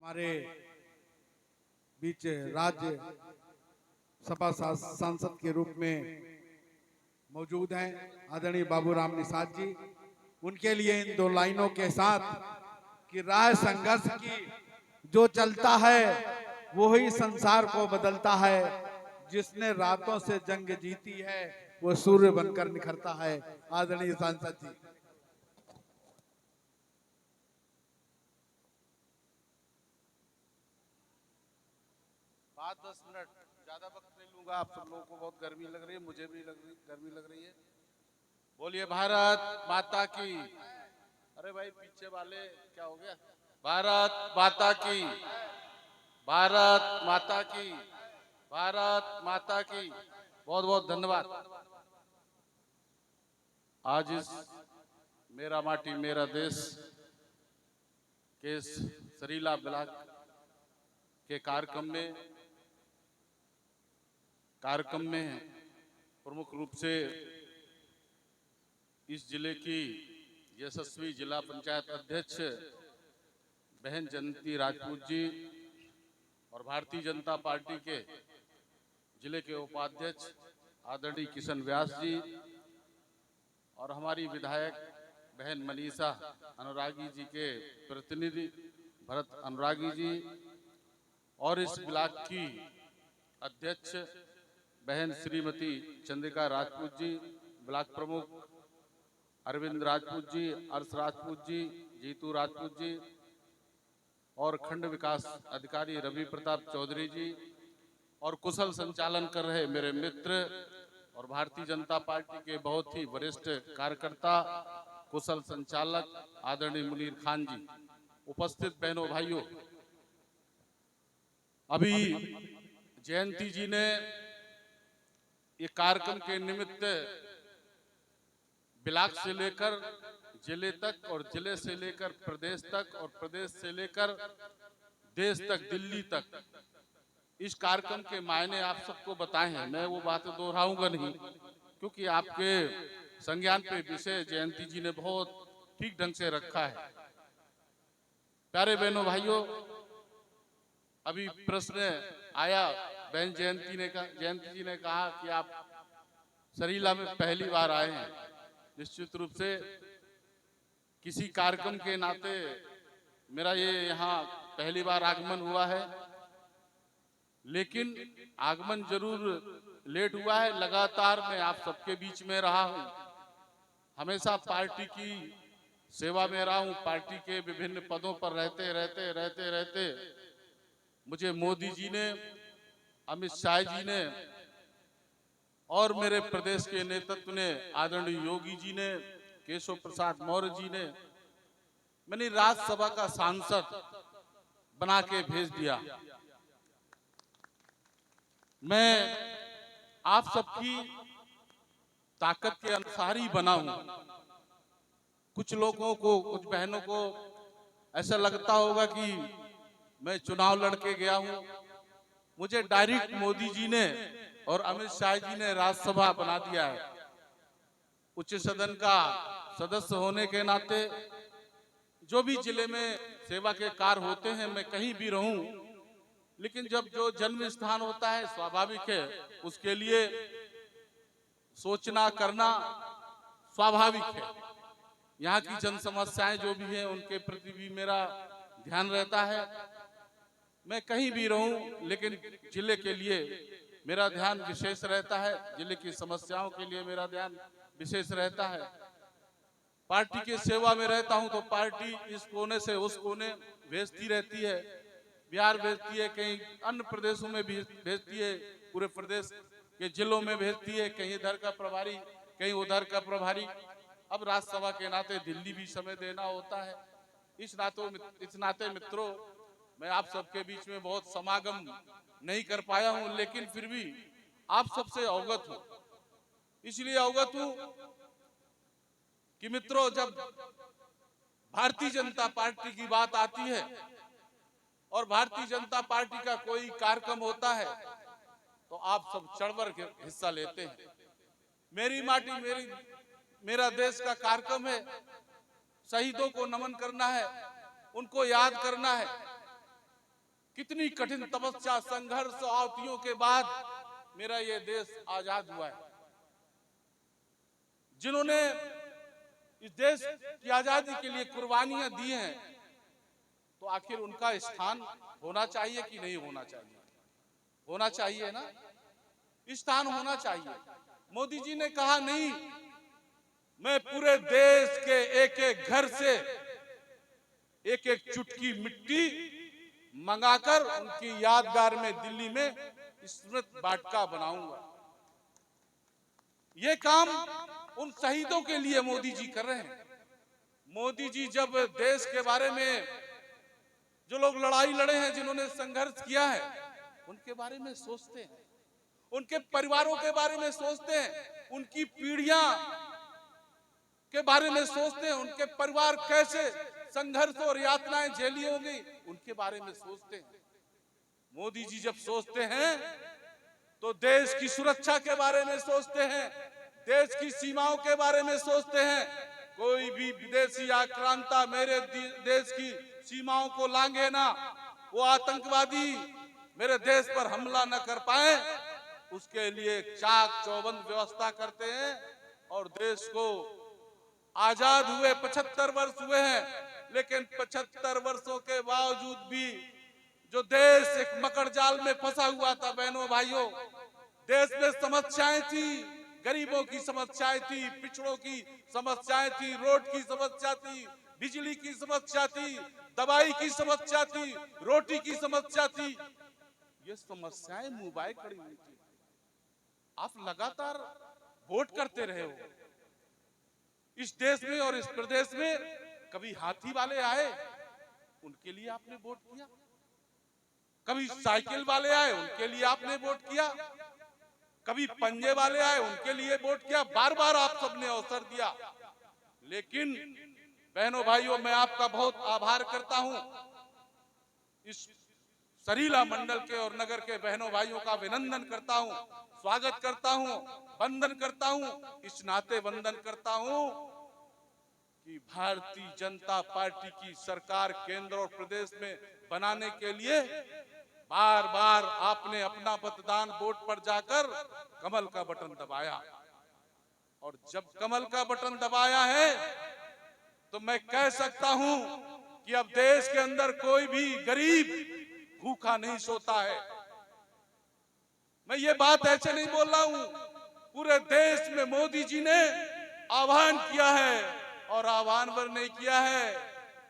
हमारे बीच राज्य सभा सांसद के रूप में मौजूद हैं आदरणीय बाबूराम निषाद जी। उनके लिए इन दो लाइनों के साथ कि राह संघर्ष की जो चलता है वो ही संसार को बदलता है, जिसने रातों से जंग जीती है वो सूर्य बनकर निखरता है। आदरणीय सांसद जी। 5-10 मिनट, ज्यादा वक्त नहीं लूंगा। आप सब लोगों को बहुत गर्मी लग रही है, मुझे भी गर्मी लग रही है। बोलिए भारत माता की। अरे भाई पीछे वाले क्या हो गया? भारत माता की, भारत माता की, भारत माता की। बहुत बहुत धन्यवाद। आज इस मेरा माटी मेरा देश के सरीला ब्लॉक के कार्यक्रम में प्रमुख रूप से इस जिले की यशस्वी जिला पंचायत अध्यक्ष बहन जयंती राजपूत जी और भारतीय जनता पार्टी के जिले के उपाध्यक्ष आदरणीय किशन व्यास जी और हमारी विधायक बहन मनीषा अनुरागी जी के प्रतिनिधि भरत अनुरागी जी और इस ब्लॉक की अध्यक्ष बहन श्रीमती चंद्रिका राजपूत जी, ब्लॉक प्रमुख अरविंद राजपूत जी, अर्श राजपूत जी, जीतू राजपूत जी और खंड विकास अधिकारी रवि प्रताप चौधरी जी और कुशल संचालन कर रहे मेरे मित्र और भारतीय जनता पार्टी के बहुत ही वरिष्ठ कार्यकर्ता कुशल संचालक आदरणीय मुनीर खान जी, उपस्थित बहनों भाइयों, अभी जयंती जी ने ये कार्यक्रम के निमित्त ब्लॉक से लेकर जिले तक और जिले से लेकर प्रदेश तक और प्रदेश से लेकर देश तक, दिल्ली तक इस कार्यक्रम के मायने आप सबको बताए हैं। मैं वो बातें दोहराऊंगा नहीं क्योंकि आपके संज्ञान पे विषय जयंती जी ने बहुत ठीक ढंग से रखा है। प्यारे बहनों भाइयों, अभी प्रश्न आया, बहन जयंती जी ने कहा कि आप सरीला में पहली बार आए हैं। निश्चित रूप से किसी कार्यक्रम के नाते मेरा ये यहाँ पहली बार आगमन हुआ है, लेकिन आगमन जरूर लेट हुआ है। लगातार मैं आप सबके बीच में रहा हूँ, हमेशा पार्टी की सेवा में रहा हूँ। पार्टी के विभिन्न पदों पर रहते मुझे मोदी जी ने, अमित शाह जी ने और मेरे प्रदेश के नेतृत्व ने, आदरणीय योगी जी ने, केशव प्रसाद मौर्य जी ने मैंने राज्यसभा का सांसद बना के भेज दिया। मैं आप सबकी ताकत के अनुसार ही बना हूं। कुछ लोगों को, कुछ बहनों को ऐसा लगता होगा कि मैं चुनाव लड़के गया हूं। मुझे डायरेक्ट मोदी जी ने और अमित शाह जी ने राज्यसभा बना दिया है। उच्च सदन का सदस्य होने के नाते जो भी जिले में सेवा के कार्य होते हैं, मैं कहीं भी रहूं, लेकिन जब जो जन्म स्थान होता है स्वाभाविक है, उसके लिए सोचना करना स्वाभाविक है। यहाँ की जन समस्याएं जो भी हैं उनके प्रति भी मेरा ध्यान रहता है। मैं कहीं भी रहूं, लेकिन जिले के लिए मेरा ध्यान विशेष रहता है, जिले की समस्याओं के लिए मेरा ध्यान विशेष रहता है। पार्टी के सेवा में रहता हूं तो पार्टी इस कोने से उस कोने भेजती रहती है। बिहार भेजती है, कहीं अन्य प्रदेशों में भी भेजती है, पूरे प्रदेश के जिलों में भेजती है, कहीं इधर का प्रभारी कहीं उधर का प्रभारी। अब राज्यसभा के नाते दिल्ली भी समय देना होता है। इस नाते मित्रों, मैं आप सबके बीच में बहुत समागम नहीं कर पाया हूं, लेकिन फिर भी आप सबसे अवगत हूं। इसलिए अवगत हूं कि मित्रों, जब भारतीय जनता पार्टी की बात आती है और भारतीय जनता पार्टी का कोई कार्यक्रम होता है तो आप सब चढ़ के हिस्सा लेते हैं। मेरी माटी मेरा देश का कार्यक्रम है। शहीदों को नमन करना है, उनको याद करना है। कितनी कठिन तपस्या, संघर्ष, आहुतियों के बाद मेरा ये देश आजाद हुआ है। जिन्होंने इस देश की आजादी के लिए कुर्बानियां दी हैं, तो आखिर उनका स्थान होना चाहिए कि नहीं होना चाहिए? होना चाहिए ना, स्थान होना चाहिए। मोदी जी ने कहा नहीं, मैं पूरे देश के एक एक घर से एक एक चुटकी मिट्टी मंगाकर उनकी यादगार में दिल्ली में स्मृति वाटिका बनाऊंगा। ये काम उन शहीदों के लिए मोदी जी कर रहे हैं। मोदी जी जब देश के बारे में, जो लोग लड़ाई लड़े हैं, जिन्होंने संघर्ष किया है, उनके बारे में सोचते हैं, उनके परिवारों के बारे में सोचते हैं, उनकी पीढ़ियां के बारे में सोचते हैं, उनके परिवार कैसे संघर्ष और यातनाएं झेली होंगी, उनके बारे में सोचते हैं। मोदी जी जब सोचते हैं तो देश की सुरक्षा के बारे में सोचते हैं, देश की सीमाओं के बारे में सोचते हैं। कोई भी विदेशी आक्रांता मेरे देश की सीमाओं को लांघे ना, वो आतंकवादी मेरे देश पर हमला न कर पाए, उसके लिए चाक चौबंद व्यवस्था करते हैं। और देश को आजाद हुए 75 वर्ष हुए हैं, लेकिन 75 वर्षों के बावजूद भी जो देश एक मकड़ जाल में फंसा हुआ था, बहनों भाइयों, देश में समस्याएं थी, गरीबों की समस्याएं थी, पिछड़ों की समस्याएं थी, रोड की समस्या थी, बिजली की समस्या थी, दवाई की समस्या थी, रोटी की समस्या थी। ये समस्याएं मुंबई खड़ी हुई थी। आप लगातार वोट करते रहे हो इस देश में और इस प्रदेश में। कभी हाथी वाले आए, उनके लिए आपने वोट किया, कभी साइकिल वाले आए, उनके लिए आपने वोट किया, कभी पंजे वाले आए, उनके लिए वोट किया। बार बार आप सबने अवसर दिया। लेकिन बहनों भाइयों, मैं आपका बहुत आभार करता हूं। इस सरीला मंडल के और नगर के बहनों भाइयों का अभिनंदन करता हूं, स्वागत करता हूं, वंदन करता हूं। इस नाते वंदन करता हूं कि भारतीय जनता पार्टी की सरकार केंद्र और प्रदेश में बनाने के लिए बार बार आपने अपना मतदान वोट पर जाकर कमल का बटन दबाया। और जब कमल का बटन दबाया है तो मैं कह सकता हूं कि अब देश के अंदर कोई भी गरीब भूखा नहीं सोता है। मैं ये बात ऐसे नहीं बोल रहा हूं, पूरे देश में मोदी जी ने आह्वान किया है, और आह्वान पर नहीं किया है,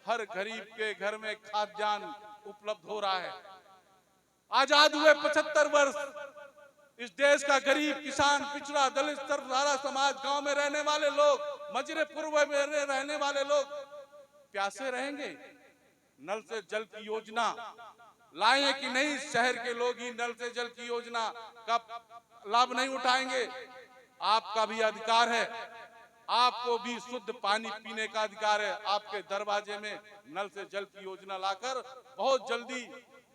हर गरीब के घर में खाद्यान्न उपलब्ध हो रहा है। आजाद हुए 75 वर्ष, इस देश का गरीब, किसान, पिछड़ा, दलित, सर्वधारा समाज, गांव में रहने वाले लोग, मजरे पूर्व में रहने वाले लोग प्यासे रहेंगे? नल से जल की योजना लाए कि नहीं? शहर के लोग ही नल से जल की योजना का लाभ नहीं उठाएंगे? आपका भी अधिकार है, आपको भी शुद्ध पानी पीने का अधिकार है। आपके दरवाजे में नल से जल की योजना लाकर बहुत जल्दी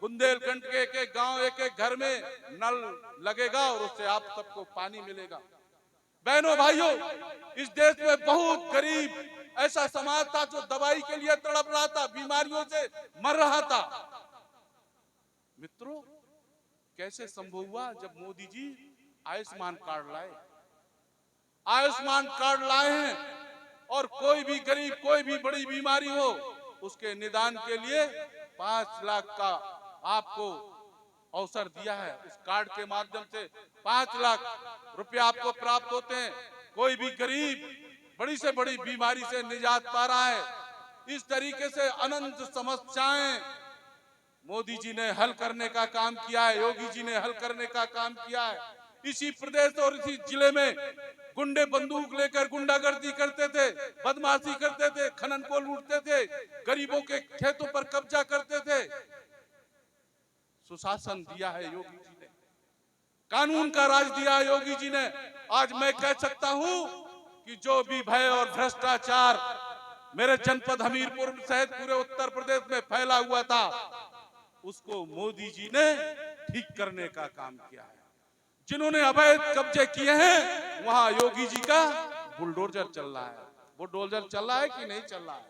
बुंदेलखंड के एक एक गांव, एक एक घर में नल लगेगा और उससे आप सबको पानी मिलेगा। बहनों भाइयों, इस देश में बहुत गरीब ऐसा समाज था जो दवाई के लिए तड़प रहा था, बीमारियों से मर रहा था। मित्रों, कैसे संभव हुआ? जब मोदी जी आयुष्मान कार्ड लाए। आयुष्मान कार्ड लाए हैं और कोई भी गरीब, कोई भी बड़ी बीमारी हो, उसके निदान के लिए 5 लाख का आपको अवसर दिया है। उस कार्ड के माध्यम से 5 लाख रुपया आपको प्राप्त होते हैं। कोई भी गरीब बड़ी से बड़ी बीमारी से निजात पा रहा है। इस तरीके से अनंत समस्याएं मोदी जी ने हल करने का काम किया है, योगी जी ने हल करने का काम किया है। इसी प्रदेश और इसी जिले में गुंडे बंदूक लेकर गुंडागर्दी करते थे, बदमाशी करते थे, खनन को लूटते थे, गरीबों के खेतों पर कब्जा करते थे। सुशासन दिया है योगी जी ने, कानून का राज दिया है योगी जी ने। आज मैं कह सकता हूं कि जो भी भय और भ्रष्टाचार मेरे जनपद हमीरपुर सहित पूरे उत्तर प्रदेश में फैला हुआ था, उसको मोदी जी ने ठीक करने का काम किया है। जिन्होंने अवैध कब्जे किए हैं, वहां योगी जी का बुलडोजर चल रहा है। बुलडोजर चल रहा है कि नहीं चल रहा है?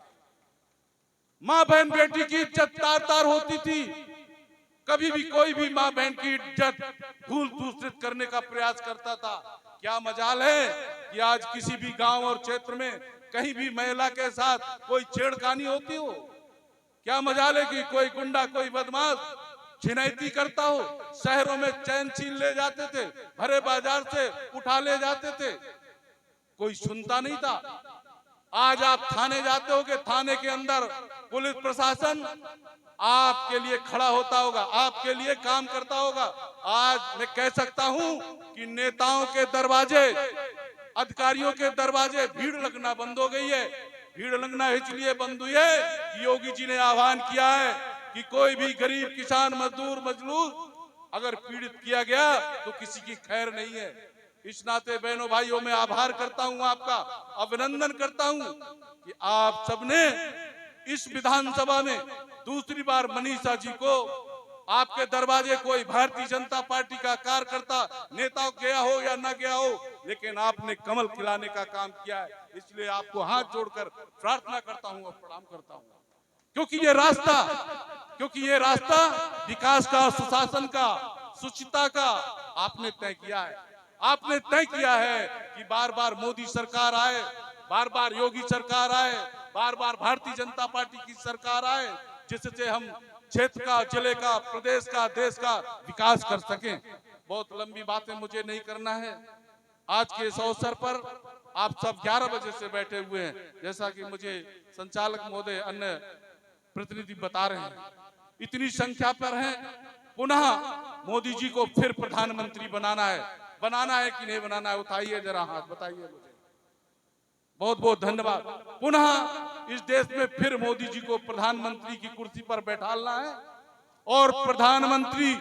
मां बहन बेटी की इज्जत तार तार होती थी, कभी भी कोई भी माँ बहन की इज्जत भूल दूषित करने का प्रयास करता था। क्या मजाल है कि आज किसी भी गांव और क्षेत्र में कहीं भी महिला के साथ कोई छेड़खानी होती हो। क्या मजाल है कि कोई गुंडा कोई बदमाश छिनैती करता हो। शहरों में चैन छीन ले जाते थे, भरे बाजार से उठा ले जाते थे, कोई सुनता नहीं था। आज आप थाने जाते हो कि थाने के अंदर पुलिस प्रशासन आपके लिए खड़ा होता होगा, आपके लिए काम करता होगा। आज मैं कह सकता हूं कि नेताओं के दरवाजे, अधिकारियों के दरवाजे भीड़ लगना बंद हो गई है। भीड़ लगना इसलिए बंद हुई है कि योगी जी ने आह्वान किया है कि कोई भी गरीब किसान मजदूर मजलूम अगर पीड़ित किया गया तो किसी की खैर नहीं है। इस नाते बहनों भाइयों में आभार करता हूं, आपका अभिनंदन करता हूं कि आप सबने इस विधानसभा में दूसरी बार मनीषा जी को आपके दरवाजे कोई भारतीय जनता पार्टी का कार्यकर्ता नेता गया हो या ना गया हो, लेकिन आपने कमल खिलाने का काम किया है। इसलिए आपको हाथ जोड़कर प्रार्थना करता हूं और प्रणाम करता हूं, क्योंकि ये रास्ता विकास का, सुशासन का, सुचिता का आपने तय किया है। आपने तय किया है कि बार बार मोदी सरकार आए, बार बार योगी सरकार आए, बार बार भारतीय जनता पार्टी की सरकार आए, जिससे हम क्षेत्र का, जिले का, प्रदेश का, देश का विकास कर सकें। बहुत लंबी बातें मुझे नहीं करना है। आज के इस अवसर पर आप सब 11 बजे से बैठे हुए हैं, जैसा कि मुझे संचालक महोदय अन्य प्रतिनिधि बता रहे हैं। इतनी संख्या पर हैं। पुनः मोदी जी को फिर प्रधानमंत्री बनाना है कि नहीं बनाना है? उठाइए जरा हाथ, बताइए मुझे। बहुत बहुत धन्यवाद। पुनः इस देश में फिर मोदी जी को प्रधानमंत्री की कुर्सी पर बैठाना है और प्रधानमंत्री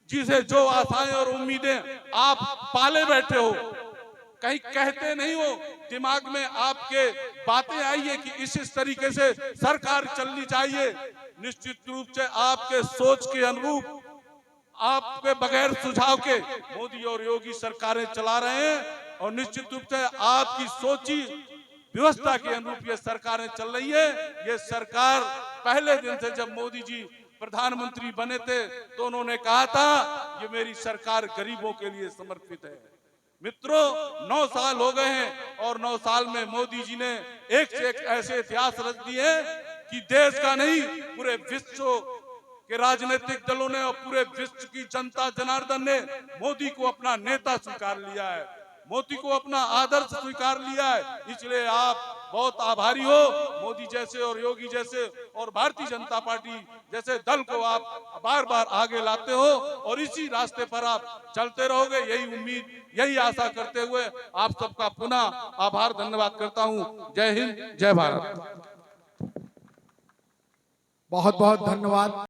जी से जो आशाएं और उम्मीदें आप पाले बैठे हो, कहीं कहते नहीं हो, दिमाग में आपके बातें आई है कि इस तरीके से सरकार चलनी चाहिए। निश्चित रूप से आपके सोच के अनुरूप, आपके बगैर सुझाव के मोदी और योगी सरकारें चला रहे हैं और निश्चित रूप से आपकी सोची व्यवस्था के अनुरूप ये सरकारें चल रही है। ये सरकार पहले दिन से जब मोदी जी प्रधानमंत्री बने थे तो उन्होंने कहा था ये मेरी सरकार गरीबों के लिए समर्पित है। मित्रों, 9 साल हो गए हैं और 9 साल में मोदी जी ने एक से एक ऐसे इतिहास रच दिए कि देश का नहीं, पूरे विश्व के राजनीतिक दलों ने और पूरे विश्व की जनता जनार्दन ने मोदी को अपना नेता स्वीकार लिया है, मोदी को अपना आदर्श स्वीकार लिया है। इसलिए आप बहुत आभारी हो। मोदी जैसे और योगी जैसे और भारतीय जनता पार्टी जैसे दल को आप बार बार आगे लाते हो और इसी रास्ते पर आप चलते रहोगे, यही उम्मीद, यही आशा करते हुए आप सबका पुनः आभार धन्यवाद करता हूं। जय हिंद, जय भारत। बहुत बहुत धन्यवाद।